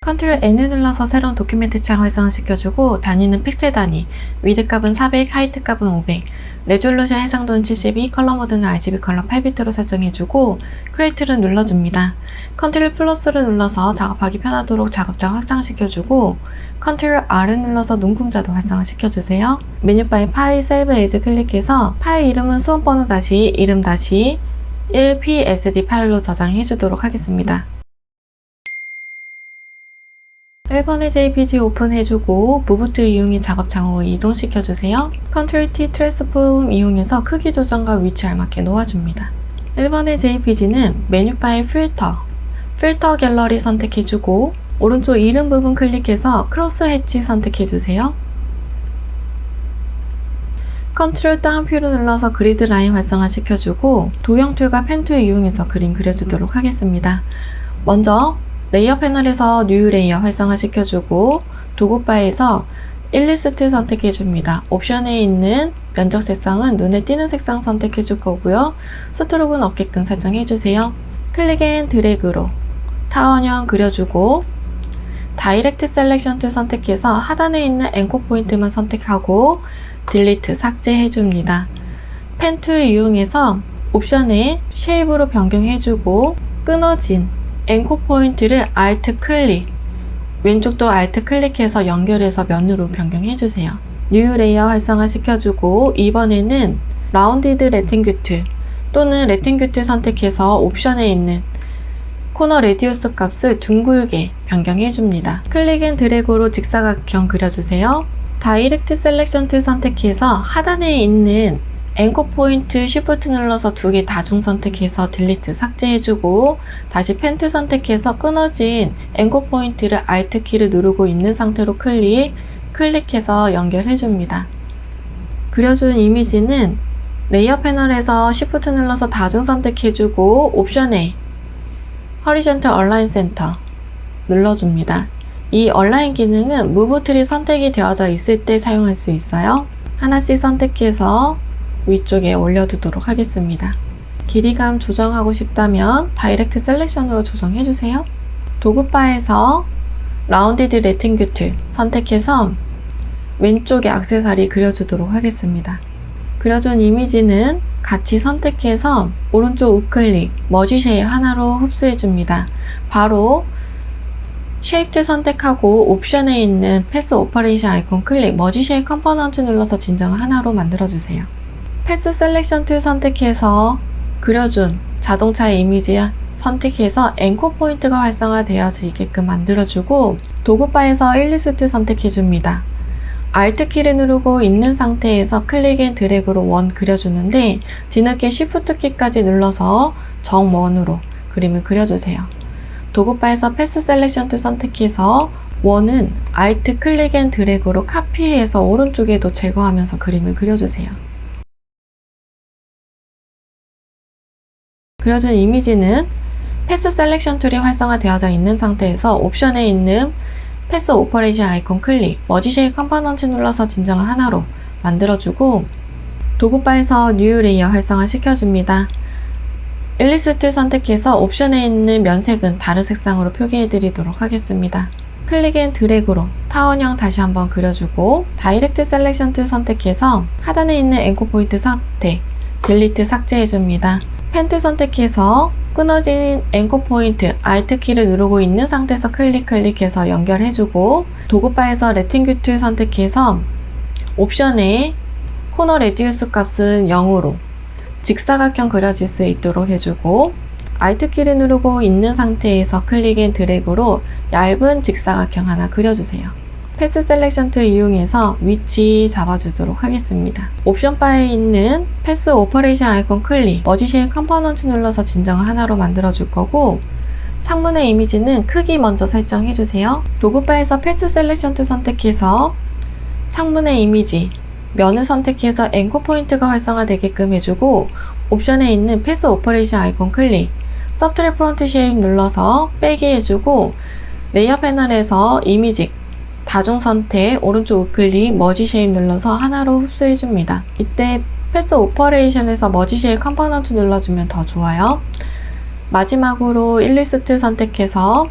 컨트롤 N을 눌러서 새로운 도큐멘트 창 활성화시켜주고 단위는 픽셀 단위, 위드 값은 400, 하이트 값은 500, 레졸루션 해상도는 72, 컬러 모드는 RGB 컬러 8비트로 설정해주고 크리에이트를 눌러줍니다. 컨트롤 플러스를 눌러서 작업하기 편하도록 작업장 확장시켜주고 컨트롤 R을 눌러서 눈금자도 활성화시켜주세요. 메뉴바에 파일 세이브 에이즈 클릭해서 파일 이름은 수험번호 다시 이름 다시 1psd 파일로 저장해주도록 하겠습니다. 1번의 JPG 오픈해주고 무브트 이용해 작업장으로 이동시켜주세요. 컨트롤 T 트랜스폼 이용해서 크기 조정과 위치 알맞게 놓아줍니다. 1번의 JPG는 메뉴 파일 필터 갤러리 선택해주고 오른쪽 이름 부분 클릭해서 크로스 해치 선택해주세요. 컨트롤 다운표를 눌러서 그리드 라인 활성화 시켜주고 도형 툴과 펜 툴 이용해서 그림 그려주도록 하겠습니다. 먼저 레이어 패널에서 뉴 레이어 활성화 시켜주고 도구바에서 일리스트 선택해줍니다. 옵션에 있는 면적 색상은 눈에 띄는 색상 선택해줄 거고요. 스트로크는 없게끔 설정해주세요. 클릭 앤 드래그로 타원형 그려주고 다이렉트 셀렉션 툴 선택해서 하단에 있는 앵커 포인트만 선택하고 딜리트 삭제해줍니다. 펜 툴 이용해서 옵션에 쉐입으로 변경해주고 끊어진 앵커 포인트를 Alt 클릭, 왼쪽도 Alt 클릭해서 연결해서 면으로 변경해주세요. 뉴 레이어 활성화 시켜주고 이번에는 라운디드 레팅규 툴 또는 레팅규 툴 선택해서 옵션에 있는 코너 레디우스 값을 둥글게 변경해줍니다. 클릭 앤 드래그로 직사각형 그려주세요. 다이렉트 셀렉션 툴 선택해서 하단에 있는 앵커 포인트 Shift 눌러서 두 개 다중 선택해서 딜리트 삭제해주고 다시 펜 툴 선택해서 끊어진 앵커 포인트를 Alt 키를 누르고 있는 상태로 클릭해서 연결해줍니다. 그려준 이미지는 레이어 패널에서 Shift 눌러서 다중 선택해주고 옵션에 Horizontal Align Center 눌러줍니다. 이 얼라인 기능은 무브 툴이 선택이 되어져 있을 때 사용할 수 있어요. 하나씩 선택해서 위쪽에 올려두도록 하겠습니다. 길이감 조정하고 싶다면 다이렉트 셀렉션으로 조정해주세요. 도구바에서 라운디드 레팅규 툴 선택해서 왼쪽에 액세서리 그려주도록 하겠습니다. 그려준 이미지는 같이 선택해서 오른쪽 우클릭, 머지 쉐입 하나로 흡수해줍니다. 바로 쉐입 툴 선택하고 옵션에 있는 패스 오퍼레이션 아이콘 클릭, 머지 쉐입 컴포넌트 눌러서 진정을 하나로 만들어주세요. 패스 셀렉션 툴 선택해서 그려준 자동차의 이미지 선택해서 앵커 포인트가 활성화되어지게끔 만들어주고 도구바에서 일리스트 선택해줍니다. Alt 키를 누르고 있는 상태에서 클릭 앤 드래그로 원 그려주는데 뒤늦게 Shift 키까지 눌러서 정원으로 그림을 그려주세요. 도구바에서 패스 셀렉션 툴 선택해서 원은 Alt 클릭 앤 드래그로 카피해서 오른쪽에도 제거하면서 그림을 그려주세요. 그려준 이미지는 패스 셀렉션 툴이 활성화되어져 있는 상태에서 옵션에 있는 패스 오퍼레이션 아이콘 클릭, 머지 쉐입 컴포넌트 눌러서 진정을 하나로 만들어주고 도구바에서 뉴 레이어 활성화 시켜줍니다. 일리스트 선택해서 옵션에 있는 면색은 다른 색상으로 표기해드리도록 하겠습니다. 클릭 앤 드래그로 타원형 다시 한번 그려주고 다이렉트 셀렉션 툴 선택해서 하단에 있는 앵커 포인트 선택, 딜리트 삭제해줍니다. 펜 툴 선택해서 끊어진 앵커 포인트 Alt 키를 누르고 있는 상태에서 클릭해서 연결해주고 도구바에서 레팅규 툴 선택해서 옵션에 코너 레디우스 값은 0으로 직사각형 그려질 수 있도록 해주고 Alt 키를 누르고 있는 상태에서 클릭 앤 드래그로 얇은 직사각형 하나 그려주세요. 패스 셀렉션 툴 이용해서 위치 잡아주도록 하겠습니다. 옵션 바에 있는 패스 오퍼레이션 아이콘 클릭, 머지 쉐입 컴포넌트 눌러서 진정을 하나로 만들어줄 거고 창문의 이미지는 크기 먼저 설정해주세요. 도구바에서 패스 셀렉션 툴 선택해서 창문의 이미지, 면을 선택해서 앵커 포인트가 활성화되게끔 해주고 옵션에 있는 패스 오퍼레이션 아이콘 클릭, 서브트랙 프론트 쉐입 눌러서 빼기 해주고 레이어 패널에서 이미지 다중 선택, 오른쪽 우클릭, 머지 쉐입 눌러서 하나로 흡수해줍니다. 이때 패스 오퍼레이션에서 머지 쉐입 컴포넌트 눌러주면 더 좋아요. 마지막으로 일리스트 선택해서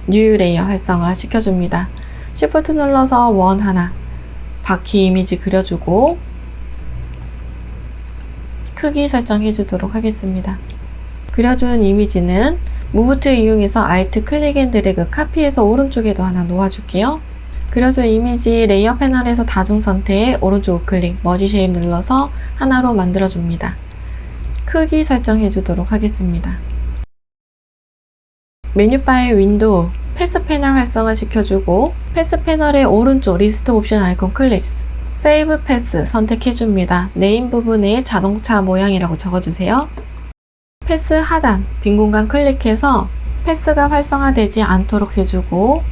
뉴 레이어 활성화 시켜줍니다. Shift 눌러서 원 하나, 바퀴 이미지 그려주고 크기 설정해 주도록 하겠습니다. 그려준 이미지는 Move to 이용해서 Alt 클릭 앤 드래그 카피해서 오른쪽에도 하나 놓아줄게요. 그려준 이미지 레이어 패널에서 다중 선택, 오른쪽 우클릭, 머지 쉐입 눌러서 하나로 만들어줍니다. 크기 설정해 주도록 하겠습니다. 메뉴바의 윈도우, 패스 패널 활성화 시켜주고 패스 패널의 오른쪽 리스트 옵션 아이콘 클릭, 세이브 패스 선택해줍니다. 네임 부분에 자동차 모양이라고 적어주세요. 패스 하단 빈 공간 클릭해서 패스가 활성화되지 않도록 해주고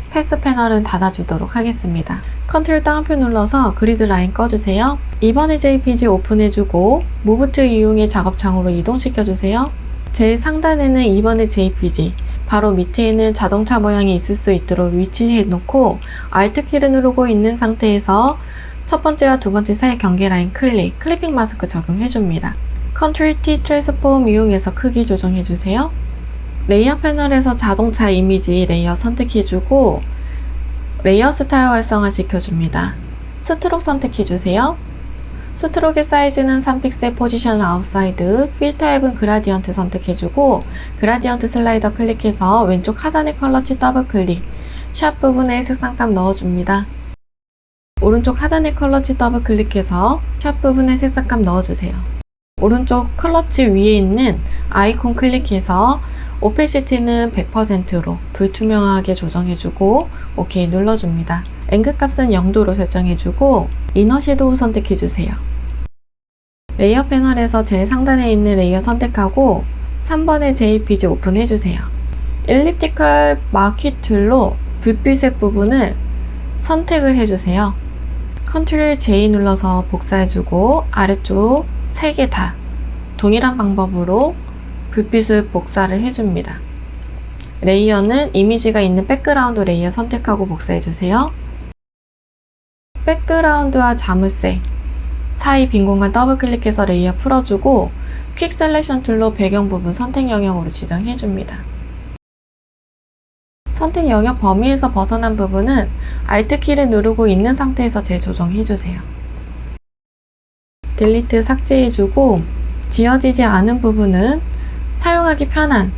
패스 패널은 닫아주도록 하겠습니다. 컨트롤 다운표 눌러서 그리드 라인 꺼주세요. 이번에 JPG 오픈해주고 Move to 이용해 작업창으로 이동시켜주세요. 제일 상단에는 2번의 JPG, 바로 밑에는 자동차 모양이 있을 수 있도록 위치해 놓고 Alt키를 누르고 있는 상태에서 첫 번째와 두 번째 사이 경계 라인 클릭, 클리핑 마스크 적용해줍니다. Ctrl T 트랜스폼 이용해서 크기 조정해주세요. 레이어 패널에서 자동차 이미지 레이어 선택해주고 레이어 스타일 활성화 시켜줍니다. 스트록 선택해주세요. 스트로크의 사이즈는 3픽셀, 포지션 아웃사이드, 필 타입은 그라디언트 선택해주고 그라디언트 슬라이더 클릭해서 왼쪽 하단의 컬러치 더블 클릭, 샵 부분에 색상감 넣어줍니다. 오른쪽 하단의 컬러치 더블 클릭해서 샵 부분에 색상감 넣어주세요. 오른쪽 컬러치 위에 있는 아이콘 클릭해서 오페시티는 100%로 불투명하게 조정해주고 OK 눌러줍니다. 앵글 값은 0도로 설정해주고 이너 섀도우 선택해주세요. 레이어 패널에서 제일 상단에 있는 레이어 선택하고 3번의 JPG 오픈해주세요. 엘립티컬 마키 툴로 불빛색 부분을 선택을 해주세요. Ctrl J 눌러서 복사해주고 아래쪽 3개 다 동일한 방법으로 불빛을 복사를 해줍니다. 레이어는 이미지가 있는 백그라운드 레이어 선택하고 복사해주세요. 백그라운드와 자물쇠 사이 빈 공간 더블 클릭해서 레이어 풀어주고 퀵 셀렉션 툴로 배경 부분 선택 영역으로 지정해줍니다. 선택 영역 범위에서 벗어난 부분은 Alt키를 누르고 있는 상태에서 재조정해주세요. 딜리트 삭제해주고 지워지지 않은 부분은 사용하기 편한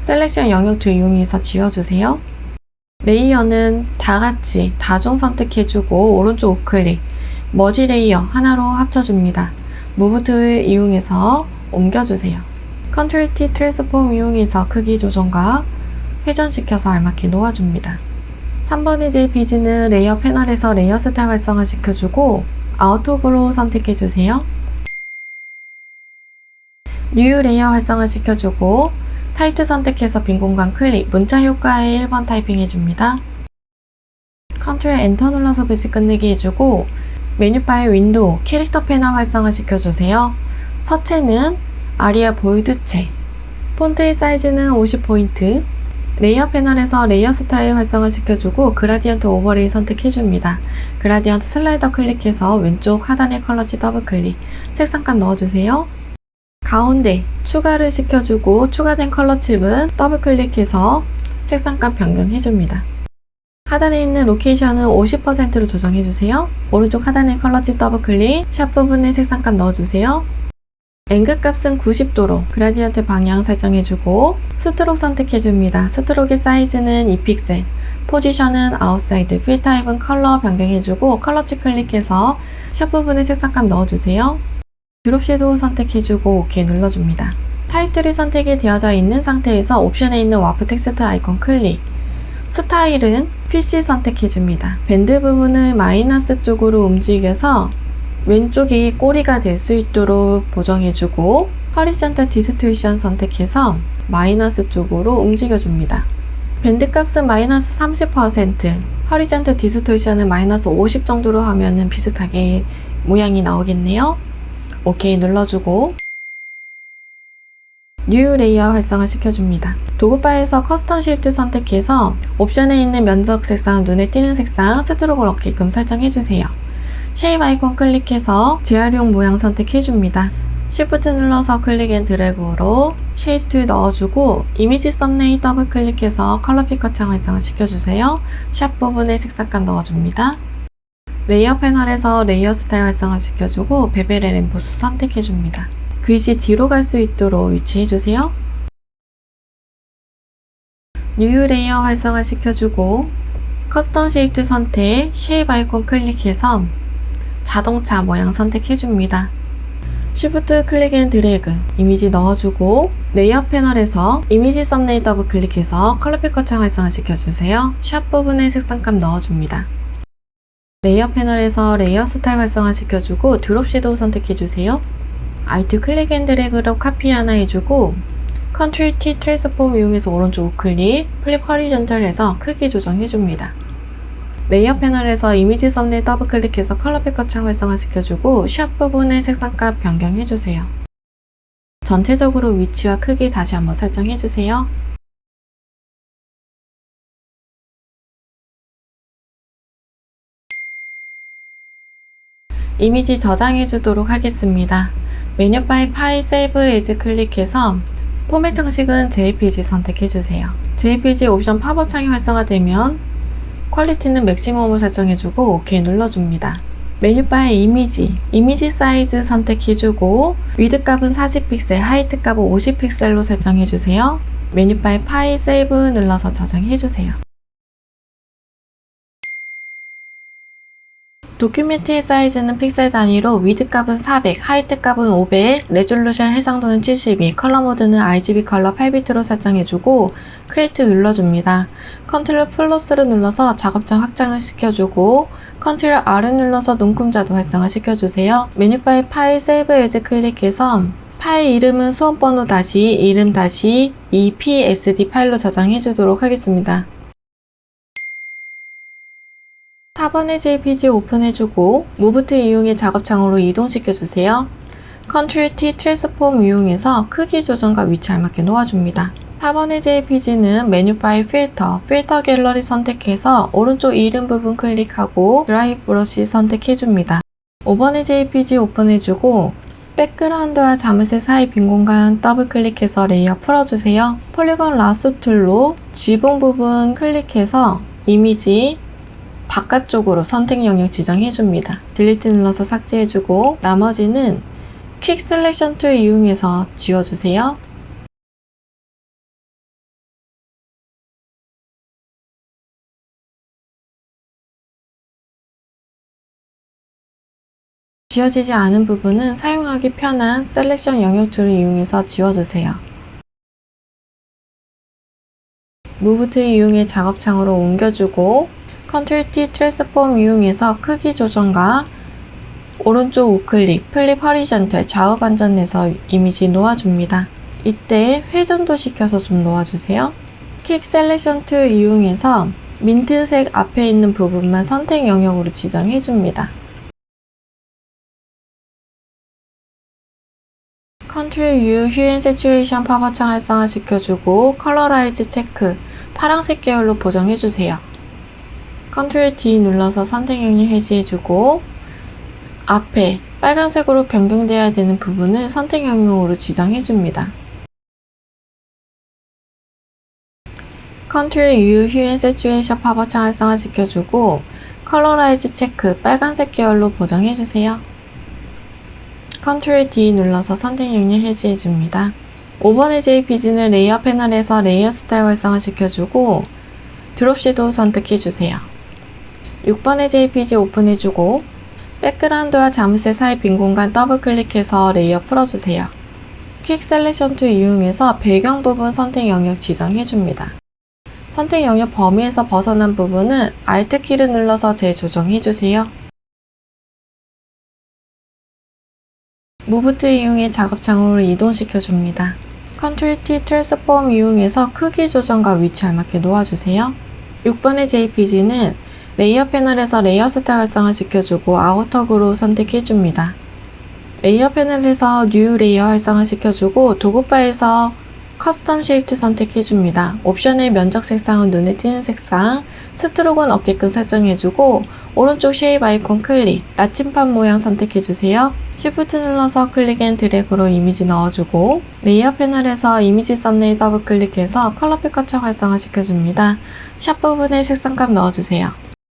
셀렉션 영역 툴 이용해서 지워주세요. 레이어는 다같이 다중 선택해주고 오른쪽 우클릭, 머지 레이어 하나로 합쳐줍니다. Move 툴 이용해서 옮겨주세요. Ctrl T 트랜스폼 이용해서 크기 조정과 회전시켜서 알맞게 놓아줍니다. 3번의 JPG는 레이어 패널에서 레이어 스타일 활성화 시켜주고 아웃오브로 선택해주세요. 뉴 레이어 활성화 시켜주고 타입 선택해서 빈 공간 클릭, 문자 효과에 1번 타이핑 해줍니다. Ctrl 엔터 눌러서 글씨 끝내기 해주고 메뉴바의 윈도우, 캐릭터 패널 활성화 시켜주세요. 서체는 아리아 볼드체, 폰트의 사이즈는 50포인트, 레이어 패널에서 레이어 스타일 활성화 시켜주고 그라디언트 오버레이 선택해줍니다. 그라디언트 슬라이더 클릭해서 왼쪽 하단의 컬러치 더블 클릭, 색상감 넣어주세요. 가운데 추가를 시켜주고 추가된 컬러 칩은 더블 클릭해서 색상감 변경해줍니다. 하단에 있는 로케이션은 50%로 조정해주세요. 오른쪽 하단의 컬러 칩 더블 클릭, 샵 부분에 색상감 넣어주세요. 앵글 값은 90도로 그라디언트 방향 설정해주고 스트로크 선택해줍니다. 스트로크의 사이즈는 2픽셀, 포지션은 아웃사이드, 필 타입은 컬러 변경해주고 컬러 칩 클릭해서 샵 부분에 색상감 넣어주세요. 드롭 섀도우 선택해주고 OK 눌러줍니다. 타입3 선택이 되어져 있는 상태에서 옵션에 있는 와프 텍스트 아이콘 클릭, 스타일은 PC 선택해줍니다. 밴드 부분을 마이너스 쪽으로 움직여서 왼쪽이 꼬리가 될 수 있도록 보정해주고 허리젠털 디스토션 선택해서 마이너스 쪽으로 움직여줍니다. 밴드 값은 마이너스 30%, 허리젠털 디스토션은 마이너스 50 정도로 하면 비슷하게 모양이 나오겠네요. OK 눌러주고 뉴 레이어 활성화 시켜줍니다. 도구바에서 커스텀 쉐입 선택해서 옵션에 있는 면적 색상, 눈에 띄는 색상, 스트로크를 넣게끔 설정해주세요. 쉐입 아이콘 클릭해서 재활용 모양 선택해줍니다. Shift 눌러서 클릭 앤 드래그로 쉐입 툴 넣어주고 이미지 썸네일 더블 클릭해서 컬러 피커 창 활성화 시켜주세요. 샵 부분에 색상감 넣어줍니다. 레이어 패널에서 레이어 스타일 활성화 시켜주고 베벨 앤 엠보스 선택해줍니다. 글씨 뒤로 갈 수 있도록 위치해주세요. 뉴 레이어 활성화 시켜주고 커스텀 쉐입 선택, 쉐입 아이콘 클릭해서 자동차 모양 선택해줍니다. Shift 클릭 앤 드래그 이미지 넣어주고 레이어 패널에서 이미지 썸네일 더블 클릭해서 컬러 피커 창 활성화 시켜주세요. 샵 부분에 색상감 넣어줍니다. 레이어 패널에서 레이어 스타일 활성화 시켜주고 드롭 섀도우 선택해주세요. Alt 클릭 앤 드래그로 카피 하나 해주고 Ctrl T 트랜스폼 이용해서 오른쪽 우클릭, 플립 허리전탈 해서 크기 조정해줍니다. 레이어 패널에서 이미지 썸네일 더블 클릭해서 컬러 피커 창 활성화 시켜주고 샵 부분의 색상값 변경해주세요. 전체적으로 위치와 크기 다시 한번 설정해주세요. 이미지 저장해주도록 하겠습니다. 메뉴바에 파일 세이브 에즈 클릭해서 포맷 형식은 JPG 선택해주세요. JPG 옵션 팝업 창이 활성화되면 퀄리티는 맥시멈을 설정해주고 OK 눌러줍니다. 메뉴바에 이미지 사이즈 선택해주고 위드 값은 40픽셀, 하이트 값은 50픽셀로 설정해주세요. 메뉴바에 파일 세이브 눌러서 저장해주세요. 도큐멘트의 사이즈는 픽셀 단위로 위드 값은 400, 하이트 값은 500, 레졸루션 해상도는 72, 컬러 모드는 RGB 컬러 8비트로 설정해주고 크리에이트 눌러줍니다. 컨트롤 플러스를 눌러서 작업장 확장을 시켜주고 컨트롤 R을 눌러서 눈금자도 활성화 시켜주세요. 메뉴바에 파일 세이브 에즈 클릭해서 파일 이름은 수험번호 다시 이름 다시 EPSD 파일로 저장해주도록 하겠습니다. 4번의 JPG 오픈해주고 무브 툴 이용해 작업창으로 이동시켜주세요. Ctrl T 트랜스폼 이용해서 크기 조정과 위치 알맞게 놓아줍니다. 4번의 JPG는 메뉴바의 필터 갤러리 선택해서 오른쪽 이름 부분 클릭하고 드라이브 브러쉬 선택해줍니다. 5번의 JPG 오픈해주고 백그라운드와 자물쇠 사이 빈 공간 더블 클릭해서 레이어 풀어주세요. 폴리곤 라소 툴로 지붕 부분 클릭해서 이미지 바깥쪽으로 선택 영역 지정해줍니다. 딜리트 눌러서 삭제해주고 나머지는 퀵 셀렉션 툴 이용해서 지워주세요. 지워지지 않은 부분은 사용하기 편한 셀렉션 영역 툴을 이용해서 지워주세요. 무브 툴 이용해 작업창으로 옮겨주고 Ctrl T 트랜스폼 이용해서 크기 조정과 오른쪽 우클릭, 플립 허리전탈 좌우 반전 내서 이미지 놓아줍니다. 이때 회전도 시켜서 좀 놓아주세요. 퀵 셀렉션 툴 이용해서 민트색 앞에 있는 부분만 선택 영역으로 지정해줍니다. Ctrl U 휴 앤 세츄레이션 팝업창 활성화 시켜주고 컬러라이즈 체크 파란색 계열로 보정해주세요. Ctrl D 눌러서 선택 영역 해제해주고 앞에 빨간색으로 변경되어야 되는 부분을 선택 영역으로 지정해줍니다. Ctrl U 휴 앤 세츄레이션 팝업창 활성화 시켜주고 컬러라이즈 체크 빨간색 계열로 보정해주세요. Ctrl D 눌러서 선택 영역 해제해줍니다. 5번의 JPG는 레이어 패널에서 레이어 스타일 활성화 시켜주고 드롭 섀도우 선택해주세요. 6번의 JPG 오픈해주고 백그라운드와 자물쇠 사이 빈 공간 더블 클릭해서 레이어 풀어주세요. 퀵 셀렉션 툴 이용해서 배경 부분 선택 영역 지정해줍니다. 선택 영역 범위에서 벗어난 부분은 Alt 키를 눌러서 재조정해주세요. 무브 툴 이용해 작업창으로 이동시켜줍니다. Ctrl T 트랜스폼 이용해서 크기 조정과 위치 알맞게 놓아주세요. 6번의 JPG는 레이어 패널에서 레이어 스타일 활성화 시켜주고 아우터 그로우 선택해줍니다. 레이어 패널에서 뉴 레이어 활성화 시켜주고 도구바에서 커스텀 쉐입트 선택해줍니다. 옵션의 면적 색상은 눈에 띄는 색상, 스트로크는 없게끔 설정해주고 오른쪽 쉐입 아이콘 클릭, 나침반 모양 선택해주세요. Shift 눌러서 클릭 앤 드래그로 이미지 넣어주고 레이어 패널에서 이미지 썸네일 더블 클릭해서 컬러 피커처 활성화 시켜줍니다. 샵 부분에 색상값 넣어주세요.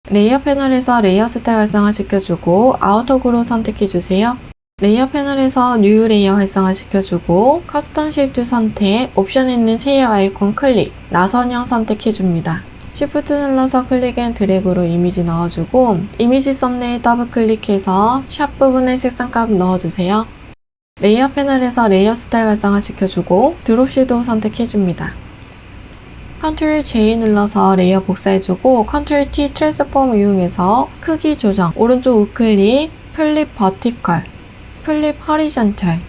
레이어 패널에서 레이어 스타일 활성화 시켜주고 아우터 그룹 선택해주세요. 레이어 패널에서 뉴 레이어 활성화 시켜주고 커스텀 쉐입트 선택, 옵션에 있는 쉐입 아이콘 클릭, 나선형 선택해줍니다. Shift 눌러서 클릭 앤 드래그로 이미지 넣어주고 이미지 썸네일 더블 클릭해서 샵 부분에 색상값 넣어주세요. 레이어 패널에서 레이어 스타일 활성화 시켜주고 드롭 섀도우 선택해줍니다. 컨트롤 J 눌러서 레이어 복사해주고 컨트롤 T 트랜스폼 이용해서 크기 조정, 오른쪽 우클릭, 플립 버티컬, 플립 허리전털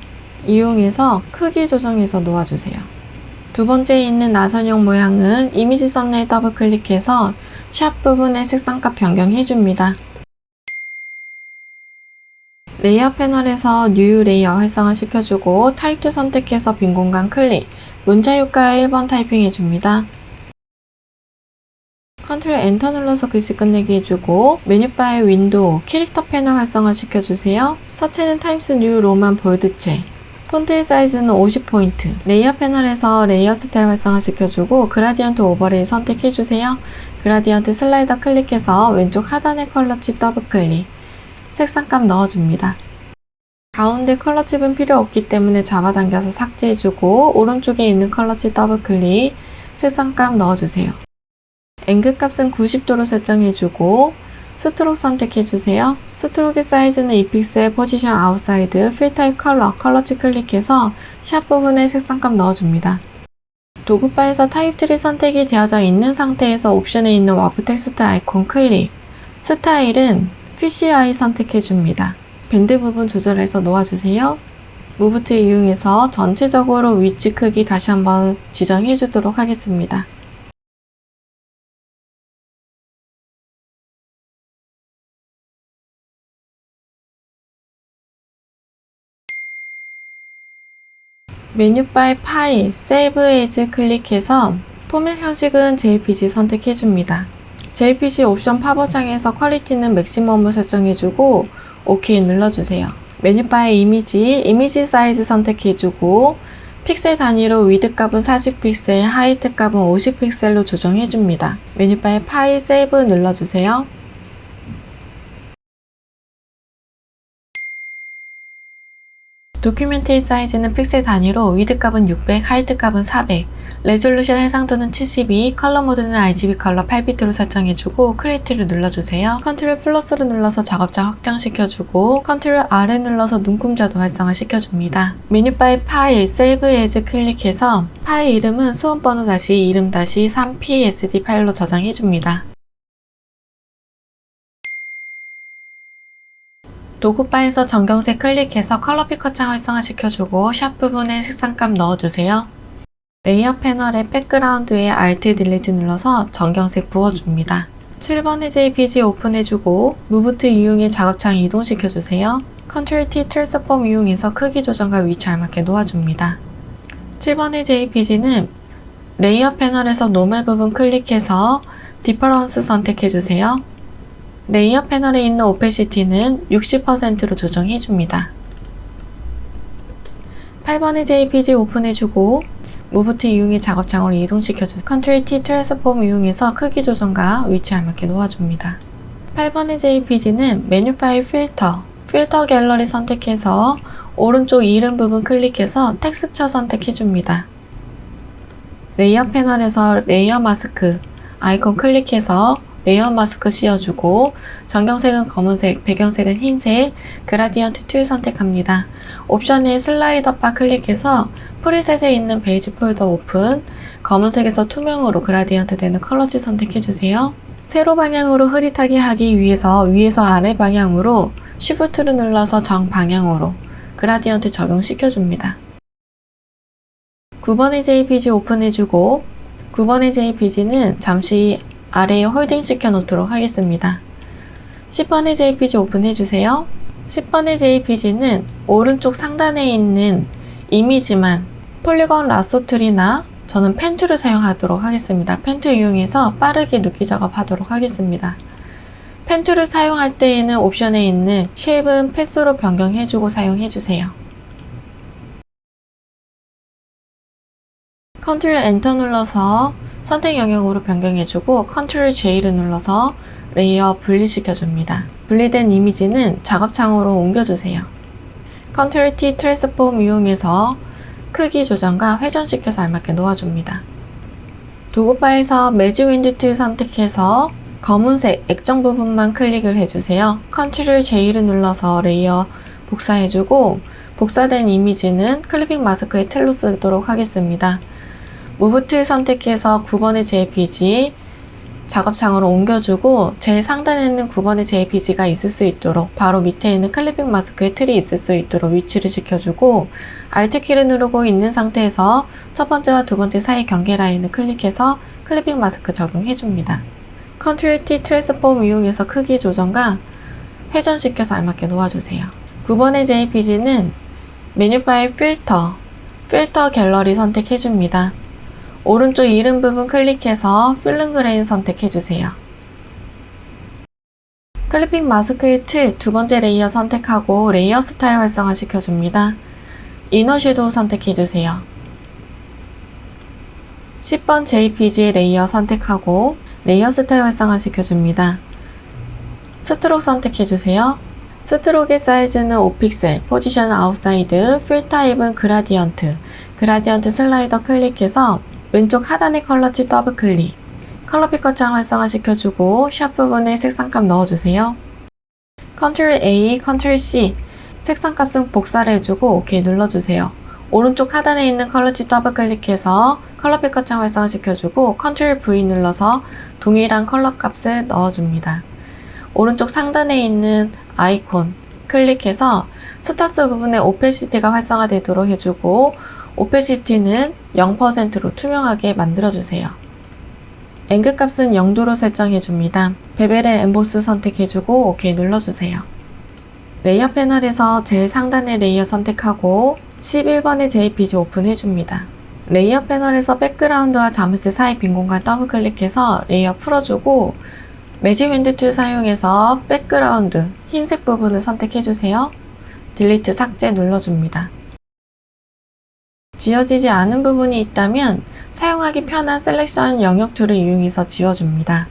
이용해서 크기 조정해서 놓아주세요. 두 번째에 있는 나선형 모양은 이미지 썸네일 더블 클릭해서 샵 부분에 색상값 변경해줍니다. 레이어 패널에서 뉴 레이어 활성화 시켜주고 타입2 선택해서 빈 공간 클릭, 문자 효과 1번 타이핑 해줍니다. 컨트롤 엔터 눌러서 글씨 끝내기 해주고 메뉴바의 윈도우, 캐릭터 패널 활성화 시켜주세요. 서체는 타임스 뉴 로만 볼드체, 폰트의 사이즈는 50포인트, 레이어 패널에서 레이어 스타일 활성화 시켜주고 그라디언트 오버레이 선택해주세요. 그라디언트 슬라이더 클릭해서 왼쪽 하단의 컬러칩 더블 클릭, 색상값 넣어줍니다. 가운데 컬러칩은 필요 없기 때문에 잡아당겨서 삭제해주고 오른쪽에 있는 컬러칩 더블 클릭, 색상값 넣어주세요. 앵글 값은 90도로 설정해주고 스트로크 선택해주세요. 스트로크의 사이즈는 2픽셀, 포지션 아웃사이드, 필 타입 컬러치 클릭해서 샵 부분에 색상값 넣어줍니다. 도구바에서 타입 트리 선택이 되어져 있는 상태에서 옵션에 있는 와프 텍스트 아이콘 클릭, 스타일은 PCI 선택해줍니다. 밴드 부분 조절해서 놓아주세요. 무브 툴 이용해서 전체적으로 위치 크기 다시 한번 지정해주도록 하겠습니다. 메뉴바의 파일, 세이브 에이즈 클릭해서 포맷 형식은 JPG 선택해줍니다. JPG 옵션 팝업창에서 퀄리티는 맥시멈으로 설정해주고 OK 눌러주세요. 메뉴바의 이미지 사이즈 선택해주고 픽셀 단위로 위드 값은 40픽셀, 하이트 값은 50픽셀로 조정해줍니다. 메뉴바의 파일, 세이브 눌러주세요. 도큐멘트의 사이즈는 픽셀 단위로 위드 값은 600, 하이트 값은 400, 레졸루션 해상도는 72, 컬러 모드는 RGB 컬러 8비트로 설정해주고 크리에이트를 눌러주세요. 컨트롤 플러스를 눌러서 작업장 확장시켜주고 컨트롤 R을 눌러서 눈금자도 활성화시켜줍니다. 메뉴바의 파일, 세이브 에즈 클릭해서 파일 이름은 수험번호 이름 3psd 파일로 저장해줍니다. 도구바에서 전경색 클릭해서 컬러 피커창 활성화 시켜주고 샵 부분에 색상값 넣어주세요. 레이어 패널의 백그라운드에 Alt 딜리트 눌러서 전경색 부어줍니다. 7번의 JPG 오픈해주고 무브 툴 이용해 작업창 이동시켜주세요. Ctrl T 트랜스폼 이용해서 크기 조정과 위치 알맞게 놓아줍니다. 7번의 JPG는 레이어 패널에서 노멀 부분 클릭해서 디퍼런스 선택해주세요. 레이어 패널에 있는 오페시티는 60%로 조정해줍니다. 8번의 JPG 오픈해주고 무브 툴 이용해 작업창으로 이동시켜주세요. Ctrl T 트랜스폼 이용해서 크기 조정과 위치 알맞게 놓아줍니다. 8번의 JPG는 메뉴 파일 필터 갤러리 선택해서 오른쪽 이름 부분 클릭해서 텍스처 선택해줍니다. 레이어 패널에서 레이어 마스크 아이콘 클릭해서 레이어 마스크 씌워주고 전경색은 검은색, 배경색은 흰색, 그라디언트 툴 선택합니다. 옵션에 슬라이더 바 클릭해서 프리셋에 있는 베이지 폴더 오픈, 검은색에서 투명으로 그라디언트 되는 컬러지 선택해주세요. 세로 방향으로 흐릿하게 하기 위해서 위에서 아래 방향으로 Shift를 눌러서 정방향으로 그라디언트 적용시켜줍니다. 9번의 JPG 오픈해주고 9번의 JPG는 잠시 아래에 홀딩 시켜 놓도록 하겠습니다. 10번의 JPG 오픈해주세요. 10번의 JPG는 오른쪽 상단에 있는 이미지만 폴리건 라소 툴이나 저는 펜 툴을 사용하도록 하겠습니다. 펜 툴 이용해서 빠르게 눕기 작업하도록 하겠습니다. 펜 툴을 사용할 때에는 옵션에 있는 쉐입은 패스로 변경해주고 사용해주세요. 컨트롤 엔터 눌러서 선택 영역으로 변경해주고 컨트롤 J를 눌러서 레이어 분리시켜줍니다. 분리된 이미지는 작업창으로 옮겨주세요. 컨트롤 T 트랜스폼 이용해서 크기 조정과 회전시켜서 알맞게 놓아줍니다. 도구바에서 매직 윈드 툴 선택해서 검은색 액정 부분만 클릭을 해주세요. 컨트롤 J를 눌러서 레이어 복사해주고 복사된 이미지는 클리핑 마스크의 틀로 쓰도록 하겠습니다. 무브 툴 선택해서 9번의 JPG 작업창으로 옮겨주고 제일 상단에 있는 9번의 JPG가 있을 수 있도록 바로 밑에 있는 클리핑 마스크의 틀이 있을 수 있도록 위치를 시켜주고 Alt 키를 누르고 있는 상태에서 첫 번째와 두 번째 사이 경계 라인을 클릭해서 클리핑 마스크 적용해줍니다. Ctrl T 트랜스폼 이용해서 크기 조정과 회전시켜서 알맞게 놓아주세요. 9번의 JPG는 메뉴바의 필터 갤러리 선택해줍니다. 오른쪽 이름 부분 클릭해서 필름 그레인 선택해주세요. 클리핑 마스크의 틀 두 번째 레이어 선택하고 레이어 스타일 활성화 시켜줍니다. 이너 섀도우 선택해주세요. 10번 JPG 레이어 선택하고 레이어 스타일 활성화 시켜줍니다. 스트록 선택해주세요. 스트록의 사이즈는 5픽셀, 포지션 아웃사이드, 필 타입은 그라디언트 슬라이더 클릭해서 왼쪽 하단의 컬러 칩 더블 클릭, 컬러 피커창 활성화 시켜주고 샵 부분에 색상값 넣어주세요. Ctrl A, Ctrl C 색상값은 복사를 해주고 OK 눌러주세요. 오른쪽 하단에 있는 컬러 칩 더블 클릭해서 컬러 피커창 활성화 시켜주고 Ctrl V 눌러서 동일한 컬러 값을 넣어줍니다. 오른쪽 상단에 있는 아이콘 클릭해서 스타스 부분에 오페시티가 활성화되도록 해주고 오페시티는 0%로 투명하게 만들어주세요. 앵글 값은 0도로 설정해줍니다. 베벨 앤 엠보스 선택해주고 OK 눌러주세요. 레이어 패널에서 제일 상단의 레이어 선택하고 11번의 JPG 오픈해줍니다. 레이어 패널에서 백그라운드와 자물쇠 사이 빈 공간 더블 클릭해서 레이어 풀어주고 매직 윈드 툴 사용해서 백그라운드 흰색 부분을 선택해주세요. 딜리트 삭제 눌러줍니다. 지워지지 않은 부분이 있다면 사용하기 편한 셀렉션 영역 툴을 이용해서 지워줍니다.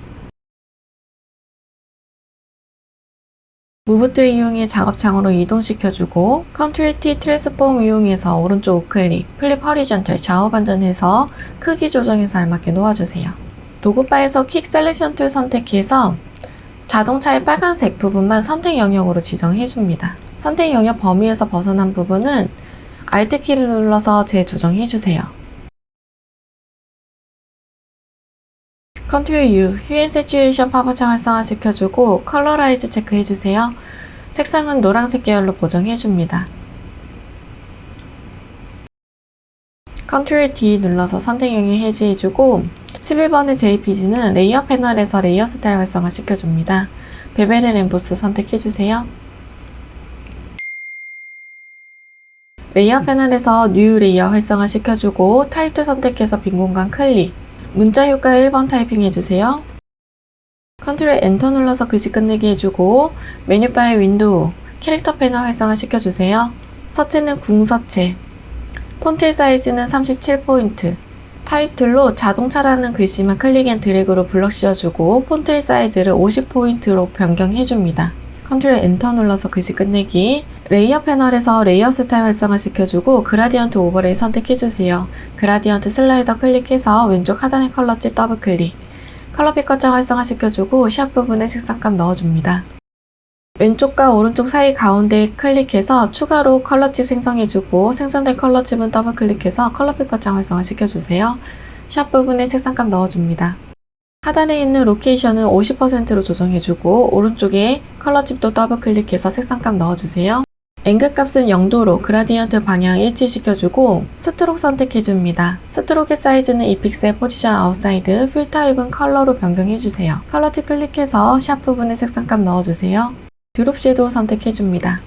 무브 툴 이용해 작업창으로 이동시켜주고 Ctrl T 트랜스폼 이용해서 오른쪽 우클릭, 플립 허리전털 좌우 반전해서 크기 조정해서 알맞게 놓아주세요. 도구바에서 퀵 셀렉션 툴 선택해서 자동차의 빨간색 부분만 선택 영역으로 지정해줍니다. 선택 영역 범위에서 벗어난 부분은 Alt 키를 눌러서 재조정해주세요. Ctrl U, 휴 세츄에이션 팝업창 활성화시켜주고 컬러라이즈 체크해주세요. 색상은 노란색 계열로 보정해줍니다. Ctrl D 눌러서 선택 영역 해제해주고 11번의 JPG는 레이어 패널에서 레이어 스타일 활성화 시켜줍니다. 베벨 앤 엠보스 선택해주세요. 레이어 패널에서 뉴 레이어 활성화 시켜주고 타입2 선택해서 빈 공간 클릭, 문자 효과 1번 타이핑 해주세요. 컨트롤 엔터 눌러서 글씨 끝내기 해주고 메뉴바의 윈도우, 캐릭터 패널 활성화 시켜주세요. 서체는 궁서체, 폰트 사이즈는 37포인트, 타입2로 자동차라는 글씨만 클릭 앤 드래그로 블럭 씌워주고 폰트 사이즈를 50포인트로 변경해줍니다. 컨트롤 엔터 눌러서 글씨 끝내기, 레이어 패널에서 레이어 스타일 활성화 시켜주고 그라디언트 오버레이 선택해주세요. 그라디언트 슬라이더 클릭해서 왼쪽 하단의 컬러 칩 더블 클릭, 컬러 피커창 활성화 시켜주고 샵 부분에 색상값 넣어줍니다. 왼쪽과 오른쪽 사이 가운데 클릭해서 추가로 컬러 칩 생성해주고 생성된 컬러 칩은 더블 클릭해서 컬러 피커창 활성화 시켜주세요. 샵 부분에 색상값 넣어줍니다. 하단에 있는 로케이션은 50%로 조정해주고 오른쪽에 컬러 칩도 더블 클릭해서 색상값 넣어주세요. 앵글 값은 0도로 그라디언트 방향 일치시켜주고 스트록 선택해줍니다. 스트록의 사이즈는 2픽셀, 포지션 아웃사이드, 필 타입은 컬러로 변경해주세요. 컬러 칩 클릭해서 샵 부분에 색상값 넣어주세요. 드롭 섀도우 선택해줍니다.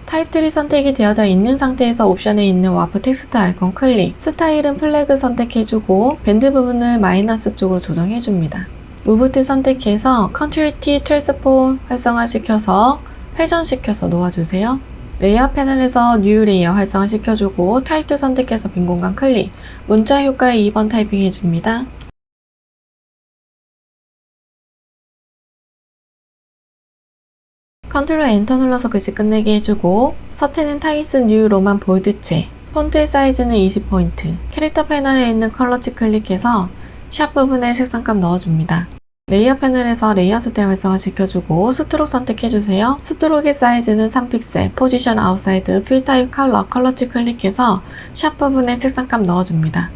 타입 트리 선택이 되어져 있는 상태에서 옵션에 있는 와프 텍스트 아이콘 클릭, 스타일은 플래그 선택해주고 밴드 부분을 마이너스 쪽으로 조정해줍니다. 무브 툴 선택해서 컨트롤 T 트랜스폼 활성화시켜서 회전시켜서 놓아주세요. 레이어 패널에서 뉴 레이어 활성화시켜주고 타입 툴 선택해서 빈 공간 클릭, 문자 효과에 2번 타이핑 해줍니다. 컨트롤 엔터 눌러서 글씨 끝내게 해주고 서체는 타임스 뉴 로만 볼드체, 폰트의 사이즈는 20포인트, 캐릭터 패널에 있는 컬러치 클릭해서 샵 부분에 색상값 넣어줍니다. 레이어 패널에서 레이어 스타일 활성화시켜주고 스트로크 선택해주세요. 스트로크의 사이즈는 3픽셀, 포지션 아웃사이드, 필 타입 컬러, 컬러치 클릭해서 샵 부분에 색상값 넣어줍니다.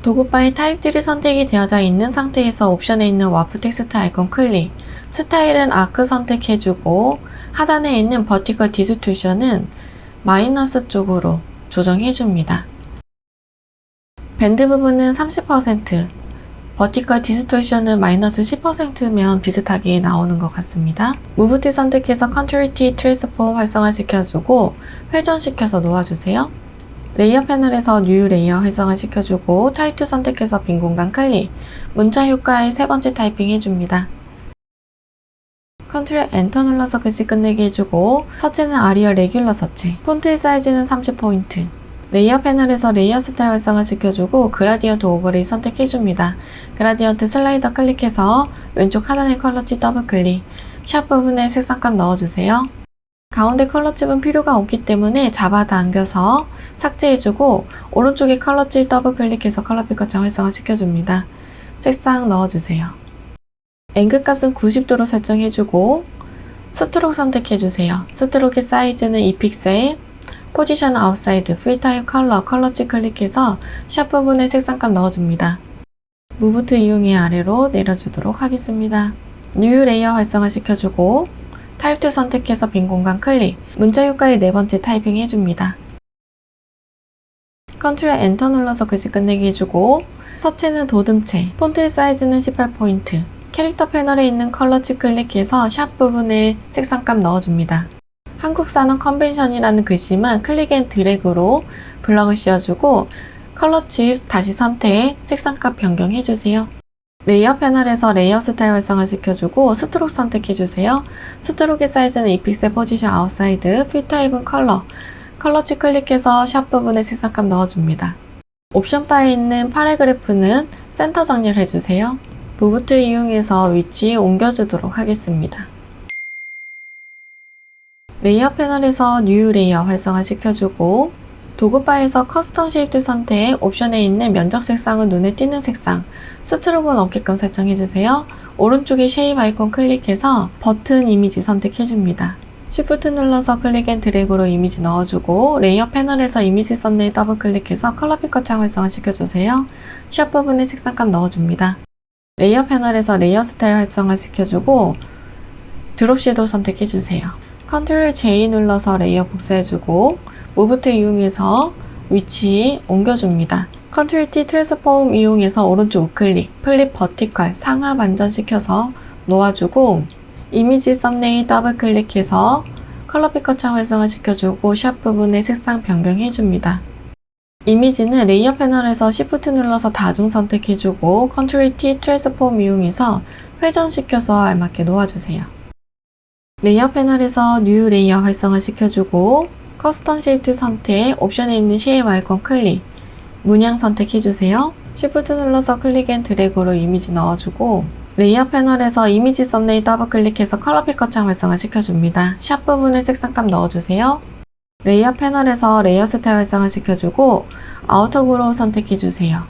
도구바의 타입 트리 선택이 되어져 있는 상태에서 옵션에 있는 와프 텍스트 아이콘 클릭, 스타일은 아크 선택해주고 하단에 있는 버티컬 디스토션은 마이너스 쪽으로 조정해줍니다. 밴드 부분은 30%, 버티컬 디스토션은 마이너스 10%면 비슷하게 나오는 것 같습니다. 무브 툴 선택해서 컨트롤 T 트랜스폼 활성화시켜주고 회전시켜서 놓아주세요. 레이어 패널에서 뉴 레이어 활성화시켜주고 타입 툴 선택해서 빈 공간 클릭, 문자 효과에 세 번째 타이핑 해줍니다. 컨트롤 엔터 눌러서 글씨 끝내게 해주고 서체는 아리얼 레귤러 서체, 폰트의 사이즈는 30포인트, 레이어 패널에서 레이어 스타일 활성화시켜주고 그라디언트 오버레이 선택해줍니다. 그라디언트 슬라이더 클릭해서 왼쪽 하단의 컬러칩 더블 클릭, 샵 부분에 색상값 넣어주세요. 가운데 컬러칩은 필요가 없기 때문에 잡아 당겨서 삭제해주고 오른쪽에 컬러칩 더블 클릭해서 컬러 피커창 활성화시켜줍니다. 색상 넣어주세요. 앵글 값은 90도로 설정해주고 스트로크 선택해주세요. 스트로크의 사이즈는 2픽셀, 포지션 아웃사이드, 필 타입 컬러, 컬러치 클릭해서 샵 부분에 색상값 넣어줍니다. 무브 툴 이용해 아래로 내려주도록 하겠습니다. 뉴 레이어 활성화시켜주고 타입 툴 선택해서 빈 공간 클릭, 문자 효과의 네 번째 타이핑 해줍니다. 컨트롤 엔터 눌러서 글씨 끝내게 해주고 서체는 도듬체, 폰트의 사이즈는 18포인트, 캐릭터 패널에 있는 컬러치 클릭해서 샵 부분에 색상값 넣어줍니다. 한국산은 컨벤션이라는 글씨만 클릭 앤 드래그로 블럭을 씌워주고 컬러칩 다시 선택, 색상값 변경해주세요. 레이어 패널에서 레이어 스타일 활성화시켜주고 스트로크 선택해주세요. 스트로크의 사이즈는 2픽셀, 포지션 아웃사이드, 필 타입은 컬러, 컬러칩 클릭해서 샵 부분에 색상값 넣어줍니다. 옵션 바에 있는 파라그래프는 센터 정렬해주세요. 무브 툴 이용해서 위치 옮겨주도록 하겠습니다. 레이어 패널에서 뉴 레이어 활성화시켜주고 도구바에서 커스텀 쉐이프 선택, 옵션에 있는 면적 색상은 눈에 띄는 색상, 스트로크는 없게끔 설정해주세요. 오른쪽에 쉐입 아이콘 클릭해서 버튼 이미지 선택해줍니다. Shift 눌러서 클릭 앤 드래그로 이미지 넣어주고 레이어 패널에서 이미지 썸네일 더블 클릭해서 컬러 피커 창 활성화시켜주세요. 샵 부분에 색상값 넣어줍니다. 레이어 패널에서 레이어 스타일 활성화시켜주고 드롭 섀도우 선택해주세요. 컨트롤 J 눌러서 레이어 복사해주고 무브 툴 이용해서 위치 옮겨줍니다. 컨트롤 T 트랜스폼 이용해서 오른쪽 우클릭, 플립 버티컬 상하 반전시켜서 놓아주고 이미지 썸네일 더블 클릭해서 컬러 피커 창 활성화시켜주고 샵 부분에 색상 변경해줍니다. 이미지는 레이어 패널에서 Shift 눌러서 다중 선택해주고 컨트롤 T 트랜스폼 이용해서 회전시켜서 알맞게 놓아주세요. 레이어 패널에서 뉴 레이어 활성화시켜주고 커스텀 쉐이프 선택, 옵션에 있는 쉐입 아이콘 클릭, 문양 선택해주세요. Shift 눌러서 클릭 앤 드래그로 이미지 넣어주고 레이어 패널에서 이미지 썸네일 더블 클릭해서 컬러 피커 창 활성화시켜줍니다. 샵 부분에 색상값 넣어주세요. 레이어 패널에서 레이어 스타일 활성화시켜주고 아우터 그로우 선택해주세요.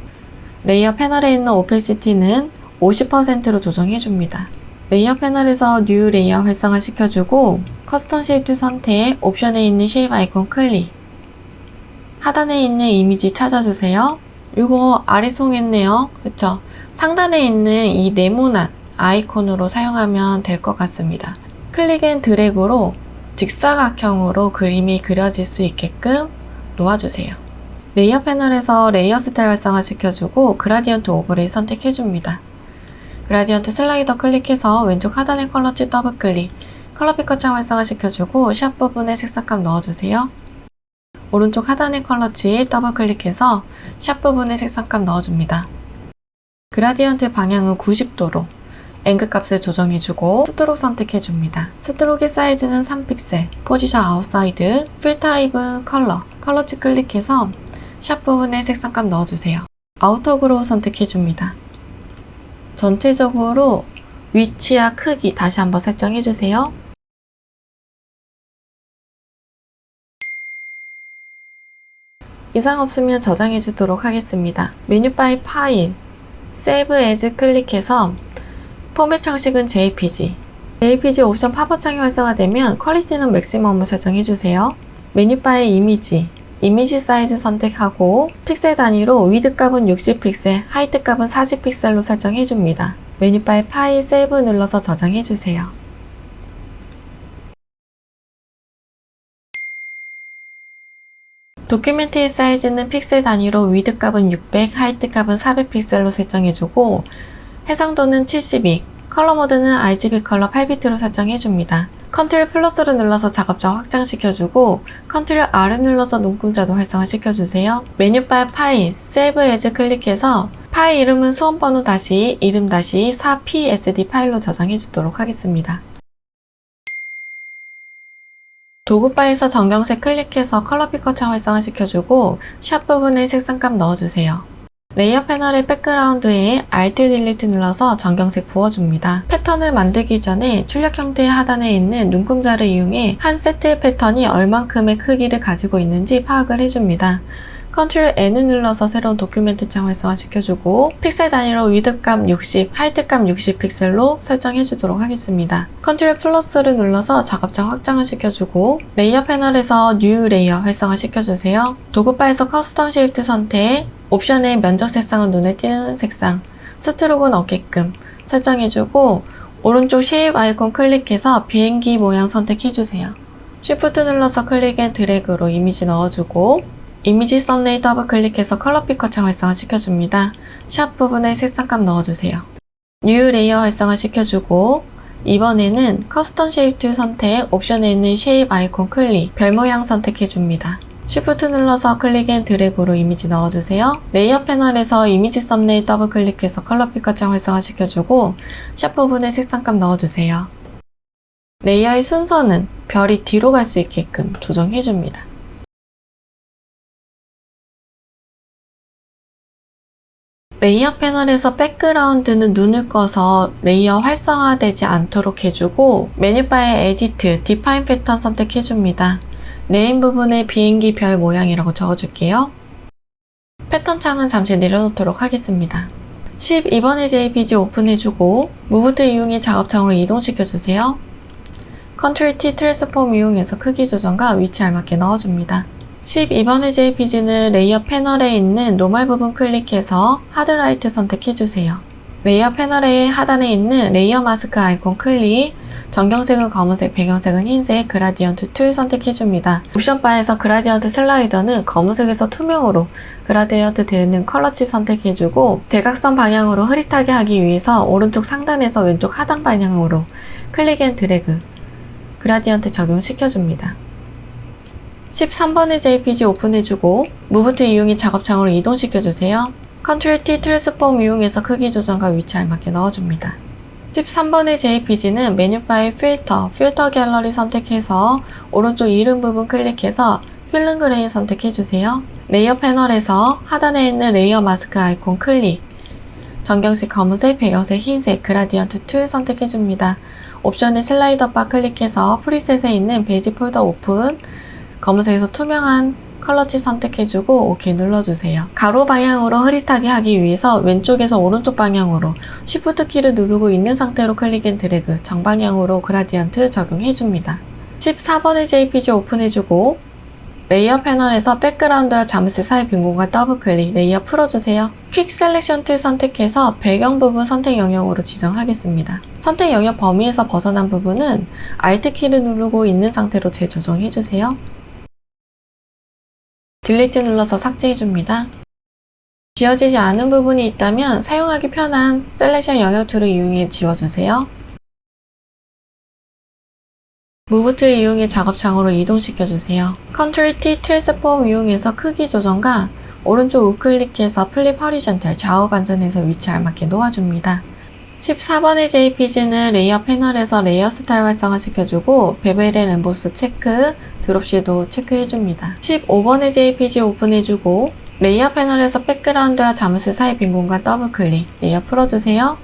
레이어 패널에 있는 오페시티는 50%로 조정해줍니다. 레이어 패널에서 뉴 레이어 활성화시켜주고 커스텀 쉐이프 선택, 옵션에 있는 쉐입 아이콘 클릭, 하단에 있는 이미지 찾아주세요. 이거 아리송했네요. 그쵸? 상단에 있는 이 네모난 아이콘으로 사용하면 될 것 같습니다. 클릭 앤 드래그로 직사각형으로 그림이 그려질 수 있게끔 놓아주세요. 레이어 패널에서 레이어 스타일 활성화시켜주고 그라디언트 오버레이 선택해줍니다. 그라디언트 슬라이더 클릭해서 왼쪽 하단의 컬러칩 더블 클릭, 컬러 피커 창 활성화시켜주고 샵 부분에 색상감 넣어주세요. 오른쪽 하단의 컬러 칩 더블 클릭해서 샵 부분에 색상감 넣어줍니다. 그라디언트의 방향은 90도로 앵글 값을 조정해주고 스트록 선택해줍니다. 스트록의 사이즈는 3픽셀, 포지션 아웃사이드, 필 타입은 컬러 칩 클릭해서 샵 부분에 색상감 넣어주세요. 아우터 그로우 선택해줍니다. 전체적으로 위치와 크기 다시 한번 설정해주세요. 이상 없으면 저장해주도록 하겠습니다. 메뉴바의 파일, 세이브 에즈 클릭해서 포맷 형식은 JPG. JPG 옵션 팝업 창이 활성화되면 퀄리티는 맥시멈을 설정해주세요. 메뉴바의 이미지 사이즈 선택하고 픽셀 단위로 위드 값은 60픽셀, 하이트 값은 40픽셀로 설정해줍니다. 메뉴바의 파일 세이브 눌러서 저장해주세요. 도큐멘트의 사이즈는 픽셀 단위로 위드 값은 600, 하이트 값은 400픽셀로 설정해주고 해상도는 72, 컬러 모드는 RGB 컬러 8비트로 설정해줍니다. 컨트롤 플러스를 눌러서 작업장 확장시켜주고 컨트롤 R을 눌러서 눈금자도 활성화시켜주세요. 메뉴바의 파일, 세이브 에즈 클릭해서 파일 이름은 수험번호 다시 이름 다시 4psd 파일로 저장해주도록 하겠습니다. 도구바에서 정경색 클릭해서 컬러 피커 창 활성화시켜주고 샵 부분에 색상감 넣어주세요. 레이어 패널의 백그라운드에 Alt 딜리트 눌러서 정경색 부어줍니다. 패턴을 만들기 전에 출력 형태의 하단에 있는 눈금자를 이용해 한 세트의 패턴이 얼만큼의 크기를 가지고 있는지 파악을 해줍니다. 컨트롤 N을 눌러서 새로운 도큐멘트 창 활성화시켜주고 픽셀 단위로 위드값 60, 하이트값 60픽셀로 설정해주도록 하겠습니다. 컨트롤 플러스를 눌러서 작업장 확장을 시켜주고 레이어 패널에서 뉴 레이어 활성화시켜주세요. 도구바에서 커스텀 쉐입트 선택, 옵션의 면적 색상은 눈에 띄는 색상, 스트로크는 없게끔 설정해주고 오른쪽 쉐입 아이콘 클릭해서 비행기 모양 선택해주세요. 쉬프트 눌러서 클릭 앤 드래그로 이미지 넣어주고 이미지 썸네일 더블 클릭해서 컬러 피커 창 활성화 시켜줍니다. 샵 부분에 색상감 넣어주세요. 뉴 레이어 활성화 시켜주고 이번에는 커스텀 쉐입 툴 선택, 옵션에 있는 쉐입 아이콘 클릭, 별 모양 선택해줍니다. 쉬프트 눌러서 클릭 앤 드래그로 이미지 넣어주세요. 레이어 패널에서 이미지 썸네일 더블 클릭해서 컬러 피커 창 활성화 시켜주고 샵 부분에 색상감 넣어주세요. 레이어의 순서는 별이 뒤로 갈 수 있게끔 조정해줍니다. 레이어 패널에서 백그라운드는 눈을 꺼서 레이어 활성화되지 않도록 해주고 메뉴바의 에디트, 디파인 패턴 선택해줍니다. 네임 부분에 비행기 별 모양이라고 적어줄게요. 패턴 창은 잠시 내려놓도록 하겠습니다. 12번의 JPG 오픈해주고 무브트 이용해 작업창으로 이동시켜주세요. 컨트롤 T 트랜스폼 이용해서 크기 조정과 위치 알맞게 넣어줍니다. 12번의 JPG는 레이어 패널에 있는 노멀 부분 클릭해서 하드라이트 선택해주세요. 레이어 패널의 하단에 있는 레이어 마스크 아이콘 클릭, 전경색은 검은색, 배경색은 흰색, 그라디언트 툴 선택해줍니다. 옵션 바에서 그라디언트 슬라이더는 검은색에서 투명으로 그라디언트 되는 컬러 칩 선택해주고 대각선 방향으로 흐릿하게 하기 위해서 오른쪽 상단에서 왼쪽 하단 방향으로 클릭 앤 드래그, 그라디언트 적용시켜줍니다. 13번의 JPG 오픈해주고 무브트 이용해 작업창으로 이동시켜주세요. 컨트롤 T 트랜스폼 이용해서 크기 조정과 위치 알맞게 넣어줍니다. 13번의 JPG는 메뉴바의 필터 갤러리 선택해서 오른쪽 이름 부분 클릭해서 필름 그레인 선택해주세요. 레이어 패널에서 하단에 있는 레이어 마스크 아이콘 클릭, 전경색 검은색, 배경색 흰색, 그라디언트 툴 선택해줍니다. 옵션의 슬라이더 바 클릭해서 프리셋에 있는 베이지 폴더 오픈, 검은색에서 투명한 컬러칩 선택해주고 OK 눌러주세요. 가로 방향으로 흐릿하게 하기 위해서 왼쪽에서 오른쪽 방향으로 Shift 키를 누르고 있는 상태로 클릭 앤 드래그, 정방향으로 그라디언트 적용해줍니다. 14번의 JPG 오픈해주고 레이어 패널에서 백그라운드와 자물쇠 사이 빈 공간 더블 클릭, 레이어 풀어주세요. 퀵 셀렉션 툴 선택해서 배경 부분 선택 영역으로 지정하겠습니다. 선택 영역 범위에서 벗어난 부분은 Alt 키를 누르고 있는 상태로 재조정해주세요. 딜리트 눌러서 삭제해줍니다. 지워지지 않은 부분이 있다면 사용하기 편한 셀렉션 영역 툴을 이용해 지워주세요. 무브 툴 이용해 작업창으로 이동시켜주세요. 컨트롤 T 트랜스폼 이용해서 크기 조정과 오른쪽 우클릭해서 플립 허리전탈 좌우 반전해서 위치에 알맞게 놓아줍니다. 14번의 JPG는 레이어 패널에서 레이어 스타일 활성화 시켜주고 베벨 앤 엠보스 체크, 드롭 섀도우 체크해줍니다. 15번의 JPG 오픈해주고 레이어 패널에서 백그라운드와 자물쇠 사이 빈 공간 더블 클릭, 레이어 풀어주세요.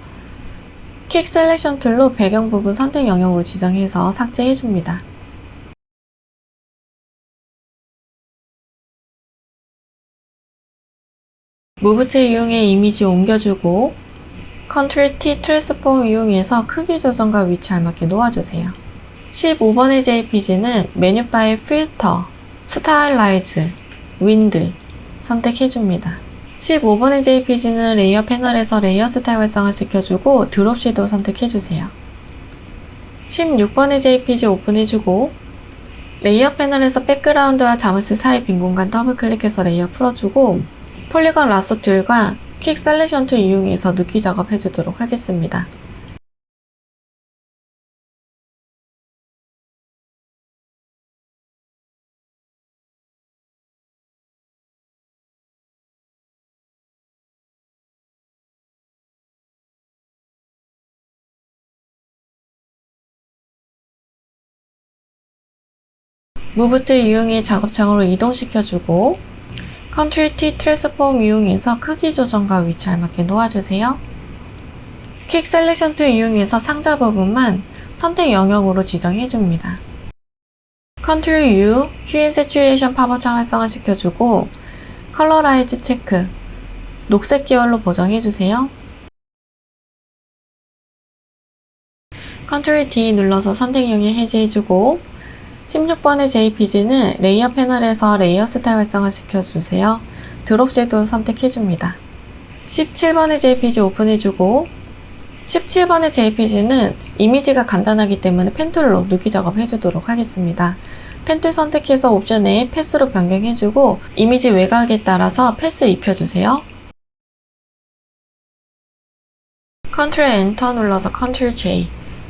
퀵 셀렉션 툴로 배경 부분 선택 영역으로 지정해서 삭제해줍니다. 무브 툴 이용해 이미지 옮겨주고 컨트롤 T 트랜스폼 이용해서 크기 조정과 위치 알맞게 놓아주세요. 15번의 JPG는 메뉴바의 필터, 스타일라이즈, 윈드 선택해줍니다. 15번의 JPG는 레이어 패널에서 레이어 스타일 활성화 시켜주고 드롭 섀도우 선택해주세요. 16번의 JPG 오픈해주고 레이어 패널에서 백그라운드와 자물쇠 사이 빈 공간 더블 클릭해서 레이어 풀어주고 폴리건 라소 툴과 퀵 셀렉션 툴 이용해서 눕기 작업 해주도록 하겠습니다. 무브 툴 이용해 작업창으로 이동시켜주고 컨트롤 T 트랜스폼 이용해서 크기 조정과 위치 알맞게 놓아주세요. 퀵 셀렉션 툴 이용해서 상자 부분만 선택 영역으로 지정해줍니다. 컨트롤 U, 휴 앤 세츄레이션 팝업창 활성화 시켜주고 컬러라이즈 체크, 녹색 계열로 보정해주세요. 컨트롤 D 눌러서 선택 영역 해제해주고 16번의 JPG는 레이어 패널에서 레이어 스타일 활성화 시켜주세요. 드롭 섀도우 선택해줍니다. 17번의 JPG 오픈해주고 17번의 JPG는 이미지가 간단하기 때문에 펜툴로 눕기 작업 해주도록 하겠습니다. 펜툴 선택해서 옵션에 패스로 변경해주고 이미지 외곽에 따라서 패스 입혀주세요. 컨트롤 엔터 눌러서 컨트롤 J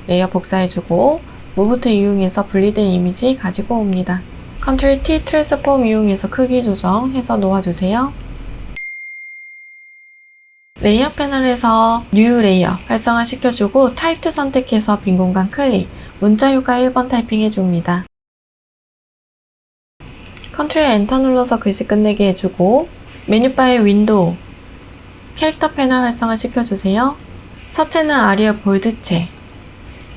레이어 복사해주고 무브 툴 이용해서 분리된 이미지 가지고 옵니다. 컨트롤 T 트랜스폼 이용해서 크기 조정해서 놓아주세요. 레이어 패널에서 뉴 레이어 활성화 시켜주고 타입 선택해서 빈 공간 클릭, 문자 효과 1번 타이핑 해줍니다. 컨트롤 엔터 눌러서 글씨 끝내게 해주고 메뉴바의 윈도우, 캐릭터 패널 활성화 시켜주세요. 서체는 아리얼 볼드체,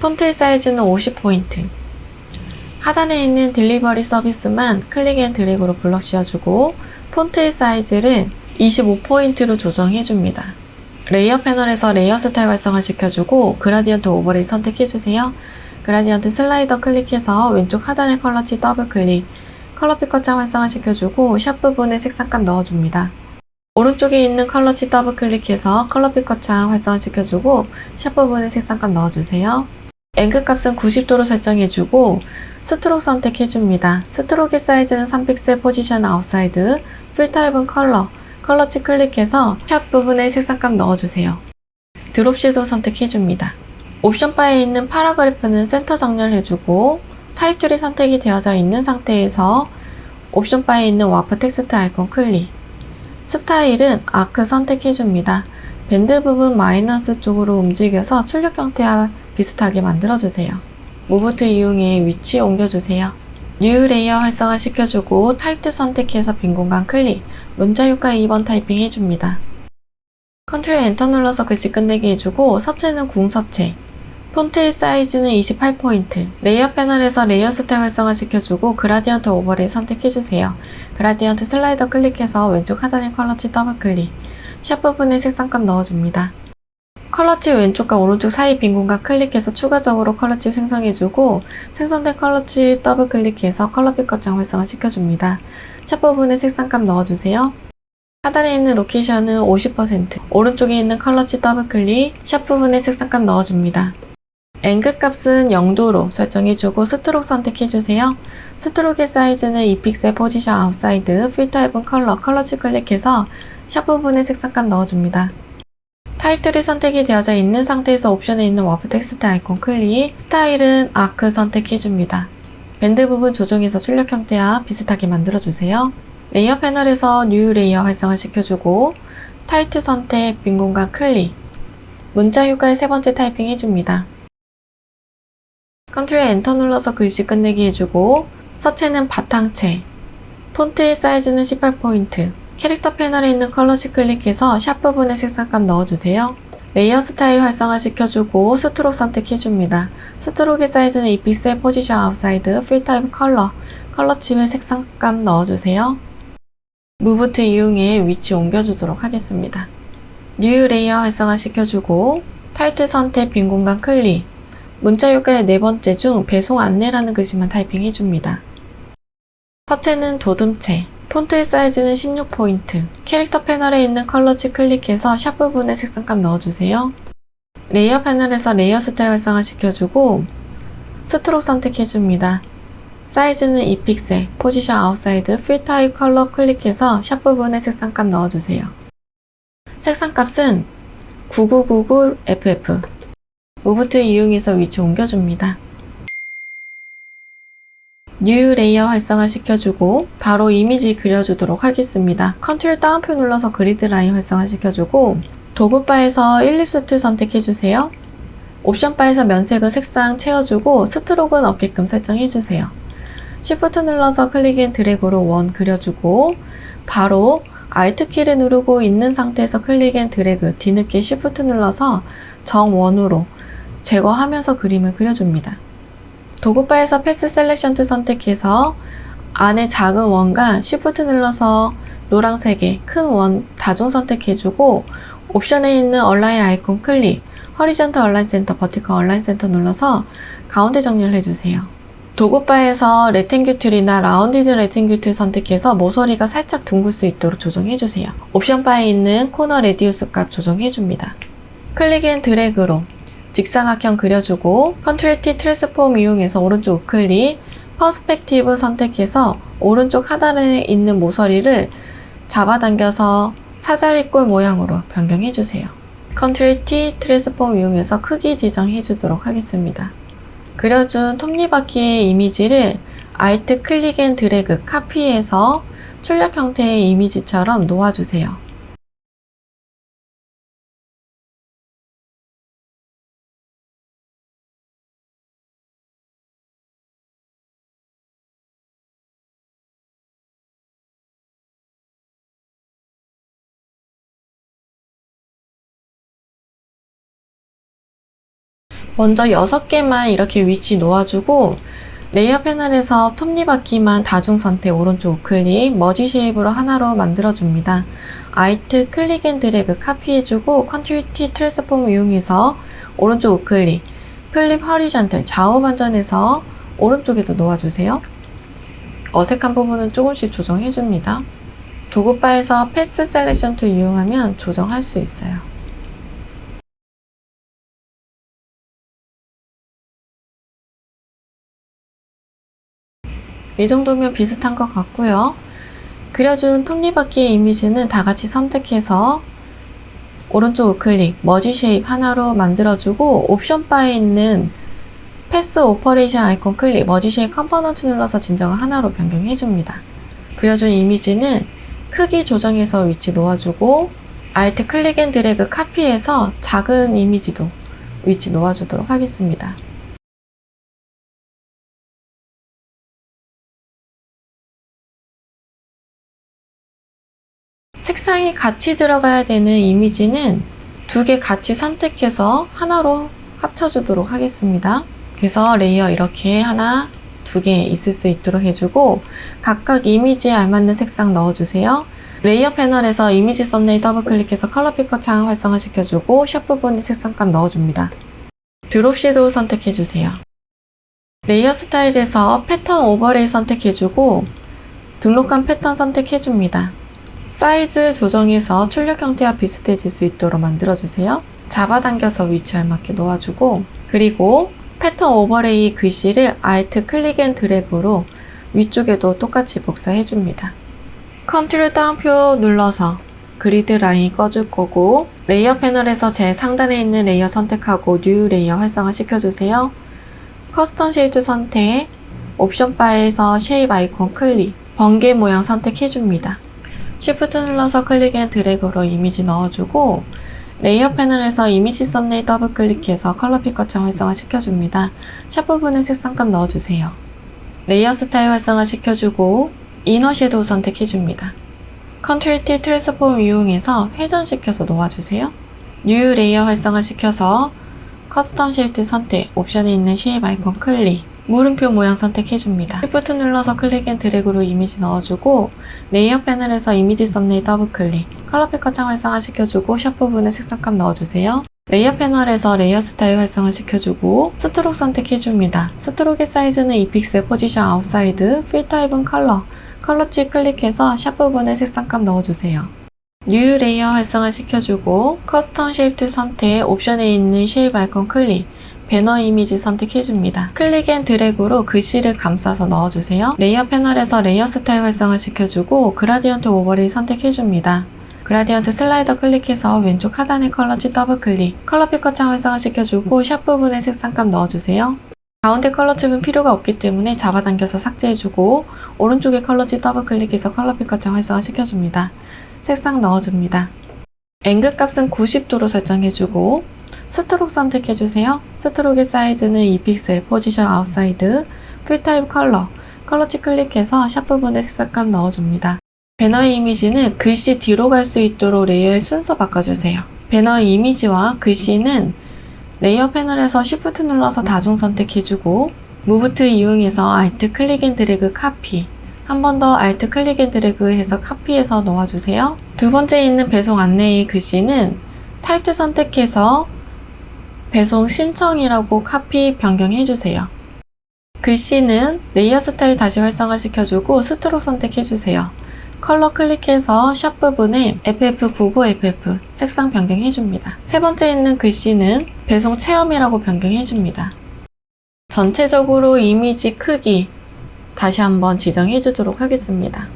폰트 사이즈는 50포인트. 하단에 있는 딜리버리 서비스만 클릭 앤 드래그로 블럭 씌워주고 폰트 사이즈를 25포인트로 조정해줍니다. 레이어 패널에서 레이어 스타일 활성화 시켜주고 그라디언트 오버레이 선택해주세요. 그라디언트 슬라이더 클릭해서 왼쪽 하단의 컬러치 더블 클릭, 컬러 피커창 활성화 시켜주고 샵 부분에 색상감 넣어줍니다. 오른쪽에 있는 컬러치 더블 클릭해서 컬러 피커창 활성화 시켜주고 샵 부분에 색상감 넣어주세요. 앵글 값은 90도로 설정해주고 스트로크 선택해줍니다. 스트로크의 사이즈는 3픽셀 포지션 아웃사이드, 풀 타입은 컬러, 컬러치 클릭해서 샵 부분에 색상감 넣어주세요. 드롭 섀도우 선택해줍니다. 옵션 바에 있는 파라그래프는 센터 정렬해주고 타입 툴이 선택이 되어져 있는 상태에서 옵션 바에 있는 와프 텍스트 아이콘 클릭, 스타일은 아크 선택해줍니다. 밴드 부분 마이너스 쪽으로 움직여서 출력 형태와 비슷하게 만들어주세요. 무브 툴 이용해 위치 옮겨주세요. 뉴 레이어 활성화 시켜주고 타입 툴 선택해서 빈 공간 클릭, 문자 효과 2번 타이핑 해줍니다. 컨트롤 엔터 눌러서 글씨 끝내게 해주고 서체는 궁서체, 폰트의 사이즈는 28포인트, 레이어 패널에서 레이어 스타일 활성화 시켜주고 그라디언트 오버레이 선택해주세요. 그라디언트 슬라이더 클릭해서 왼쪽 하단의 컬러치 더블 클릭, 샵 부분에 색상감 넣어줍니다. 컬러칩 왼쪽과 오른쪽 사이 빈 공간 클릭해서 추가적으로 컬러칩 생성해주고 생성된 컬러칩 더블 클릭해서 컬러 피커창 활성화 시켜줍니다. 샵 부분에 색상감 넣어주세요. 하단에 있는 로케이션은 50%, 오른쪽에 있는 컬러칩 더블 클릭, 샵 부분에 색상감 넣어줍니다. 앵글 값은 0도로 설정해주고 스트로크 선택해주세요. 스트로크의 사이즈는 2픽셀 포지션 아웃사이드, 필 타입은 컬러, 컬러칩 클릭해서 샵 부분에 색상감 넣어줍니다. 타입3 선택이 되어져 있는 상태에서 옵션에 있는 워프 텍스트 아이콘 클릭, 스타일은 아크 선택해줍니다. 밴드 부분 조정해서 출력 형태와 비슷하게 만들어주세요. 레이어 패널에서 뉴 레이어 활성화 시켜주고 타이틀 선택, 빈 공간 클릭, 문자 효과의 세 번째 타이핑 해줍니다. 컨트롤 엔터 눌러서 글씨 끝내기 해주고 서체는 바탕체, 폰트의 사이즈는 18포인트, 캐릭터 패널에 있는 컬러시 클릭해서 샵 부분에 색상값 넣어주세요. 레이어 스타일 활성화 시켜주고 스트록 선택해줍니다. 스트록의 사이즈는 2픽셀, 포지션 아웃사이드, 필 타입 컬러, 컬러 칩에 색상값 넣어주세요. 무브트 이용해 위치 옮겨주도록 하겠습니다. 뉴 레이어 활성화 시켜주고 타이틀 선택, 빈 공간 클릭, 문자 효과의 네 번째 중 배송 안내라는 글씨만 타이핑 해줍니다. 서체는 도둠체, 폰트의 사이즈는 16포인트, 캐릭터 패널에 있는 컬러치 클릭해서 샵 부분에 색상값 넣어주세요. 레이어 패널에서 레이어 스타일 활성화 시켜주고 스트록 선택해줍니다. 사이즈는 2픽셀, 포지션 아웃사이드, 필 타입 컬러 클릭해서 샵 부분에 색상값 넣어주세요. 색상값은 9999FF, 무브트 이용해서 위치 옮겨줍니다. 뉴 레이어 활성화 시켜주고 바로 이미지 그려주도록 하겠습니다. 컨트롤 다운표 눌러서 그리드 라인 활성화 시켜주고 도구바에서 일립스 툴 선택해주세요. 옵션 바에서 면색은 색상 채워주고 스트로크는 없게끔 설정해주세요. 쉬프트 눌러서 클릭 앤 드래그로 원 그려주고 바로 Alt 키를 누르고 있는 상태에서 클릭 앤 드래그, 뒤늦게 쉬프트 눌러서 정원으로 제거하면서 그림을 그려줍니다. 도구바에서 패스 셀렉션 툴 선택해서 안에 작은 원과 쉬프트 눌러서 노란색의 큰 원 다중 선택해주고 옵션에 있는 얼라인 아이콘 클릭, 허리전털 얼라인 센터, 버티컬 얼라인 센터 눌러서 가운데 정렬을 해주세요. 도구바에서 레탱귤 툴이나 라운디드 레탱귤 툴 선택해서 모서리가 살짝 둥글 수 있도록 조정해주세요. 옵션 바에 있는 코너 레디우스 값 조정해줍니다. 클릭 앤 드래그로 직사각형 그려주고 컨트롤 T 트랜스폼 이용해서 오른쪽 우클릭, 퍼스펙티브 선택해서 오른쪽 하단에 있는 모서리를 잡아당겨서 사다리꼴 모양으로 변경해주세요. 컨트롤 T 트랜스폼 이용해서 크기 지정해주도록 하겠습니다. 그려준 톱니바퀴의 이미지를 Alt 클릭 앤 드래그 카피해서 출력 형태의 이미지처럼 놓아주세요. 먼저 6개만 이렇게 위치 놓아주고 레이어 패널에서 톱니바퀴만 다중 선택 오른쪽 우클릭, 머지 쉐입으로 하나로 만들어줍니다. Alt 클릭 앤 드래그 카피해주고 컨트롤 T 트랜스폼 이용해서 오른쪽 우클릭, 플립 허리전털 좌우 반전해서 오른쪽에도 놓아주세요. 어색한 부분은 조금씩 조정해줍니다. 도구바에서 패스 셀렉션 툴 이용하면 조정할 수 있어요. 이 정도면 비슷한 것 같고요. 그려준 톱니바퀴의 이미지는 다 같이 선택해서 오른쪽 우클릭, 머지 쉐입 하나로 만들어주고 옵션 바에 있는 패스 오퍼레이션 아이콘 클릭, 머지 쉐입 컴포넌트 눌러서 진정을 하나로 변경해줍니다. 그려준 이미지는 크기 조정해서 위치 놓아주고 Alt 클릭 앤 드래그 카피해서 작은 이미지도 위치 놓아주도록 하겠습니다. 색상이 같이 들어가야 되는 이미지는 2개 같이 선택해서 하나로 합쳐주도록 하겠습니다. 그래서 레이어 이렇게 하나, 2개 있을 수 있도록 해주고 각각 이미지에 알맞는 색상 넣어주세요. 레이어 패널에서 이미지 썸네일 더블 클릭해서 컬러 피커 창 활성화 시켜주고 샵 부분에 색상값 넣어줍니다. 드롭 섀도우 선택해주세요. 레이어 스타일에서 패턴 오버레이 선택해주고 등록한 패턴 선택해줍니다. 사이즈 조정해서 출력 형태와 비슷해질 수 있도록 만들어주세요. 잡아당겨서 위치 알맞게 놓아주고 그리고 패턴 오버레이 글씨를 Alt 클릭 앤 드래그로 위쪽에도 똑같이 복사해줍니다. 컨트롤 다운표 눌러서 그리드 라인 꺼줄 거고, 레이어 패널에서 제일 상단에 있는 레이어 선택하고 뉴 레이어 활성화 시켜주세요. 커스텀 쉐이프 선택, 옵션 바에서 쉐입 아이콘 클릭, 번개 모양 선택해줍니다. Shift 눌러서 클릭 앤 드래그로 이미지 넣어주고, 레이어 패널에서 이미지 썸네일 더블 클릭해서 컬러 피커창 활성화 시켜줍니다. 샵 부분에 색상감 넣어주세요. 레이어 스타일 활성화 시켜주고, 이너 섀도우 선택해줍니다. 컨트롤 T 트랜스폼 이용해서 회전시켜서 놓아주세요. 뉴 레이어 활성화 시켜서 커스텀 쉐이프 선택, 옵션에 있는 쉐입 아이콘 클릭, 물음표 모양 선택해줍니다. Shift 눌러서 클릭 앤 드래그로 이미지 넣어주고, 레이어 패널에서 이미지 썸네일 더블 클릭, 컬러 피커 창 활성화 시켜주고, 샵 부분에 색상감 넣어주세요. 레이어 패널에서 레이어 스타일 활성화 시켜주고, 스트록 선택해줍니다. 스트록의 사이즈는 2픽셀, 포지션 아웃사이드, 필 타입은 컬러, 컬러치 클릭해서 샵 부분에 색상감 넣어주세요. 뉴 레이어 활성화 시켜주고, 커스텀 쉐이프 선택, 옵션에 있는 쉐입 아이콘 클릭, 배너 이미지 선택해줍니다. 클릭 앤 드래그로 글씨를 감싸서 넣어주세요. 레이어 패널에서 레이어 스타일 활성화 시켜주고, 그라디언트 오버레이 선택해줍니다. 그라디언트 슬라이더 클릭해서 왼쪽 하단의 컬러치 더블 클릭, 컬러 피커창 활성화 시켜주고, 샵 부분에 색상감 넣어주세요. 가운데 컬러칩은 필요가 없기 때문에 잡아당겨서 삭제해주고, 오른쪽에 컬러칩 더블 클릭해서 컬러 피커창 활성화 시켜줍니다. 색상 넣어줍니다. 앵글 값은 90도로 설정해주고, 스트록 선택해주세요. 스트록의 사이즈는 2픽셀, 포지션 아웃사이드, 필 타입 컬러, 컬러치 클릭해서 샵 부분에 색상감 넣어줍니다. 배너의 이미지는 글씨 뒤로 갈 수 있도록 레이어의 순서 바꿔주세요. 배너의 이미지와 글씨는 레이어 패널에서 Shift 눌러서 다중 선택해주고, 무브 툴 이용해서 Alt 클릭 앤 드래그 카피, 한 번 더 Alt 클릭 앤 드래그 해서 카피해서 놓아주세요. 두 번째 있는 배송 안내의 글씨는 타입 툴 선택해서 배송 신청이라고 카피 변경해주세요. 글씨는 레이어 스타일 다시 활성화 시켜주고, 스트록 선택해주세요. 컬러 클릭해서 샵 부분에 FF99FF 색상 변경해줍니다. 세 번째 있는 글씨는 배송 체험이라고 변경해줍니다. 전체적으로 이미지 크기 다시 한번 지정해주도록 하겠습니다.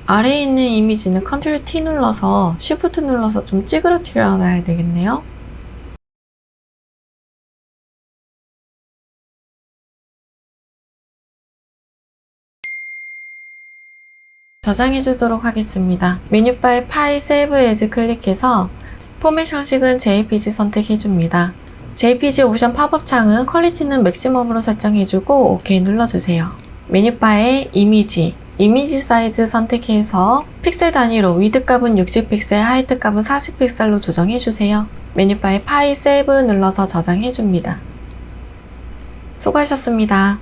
아래에 있는 이미지는 컨트롤 T 눌러서 Shift 눌러서 좀 찌그러뜨려 놔야 되겠네요. 저장해 주도록 하겠습니다. 메뉴바에 파일 세이브 에즈 클릭해서 포맷 형식은 JPG 선택해 줍니다. JPG 옵션 팝업 창은 퀄리티는 맥시멈으로 설정해주고 OK 눌러주세요. 메뉴바에 이미지 사이즈 선택해서 픽셀 단위로 위드 값은 60픽셀, 하이트 값은 40픽셀로 조정해주세요. 메뉴바에 파일 세이브 눌러서 저장해줍니다. 수고하셨습니다.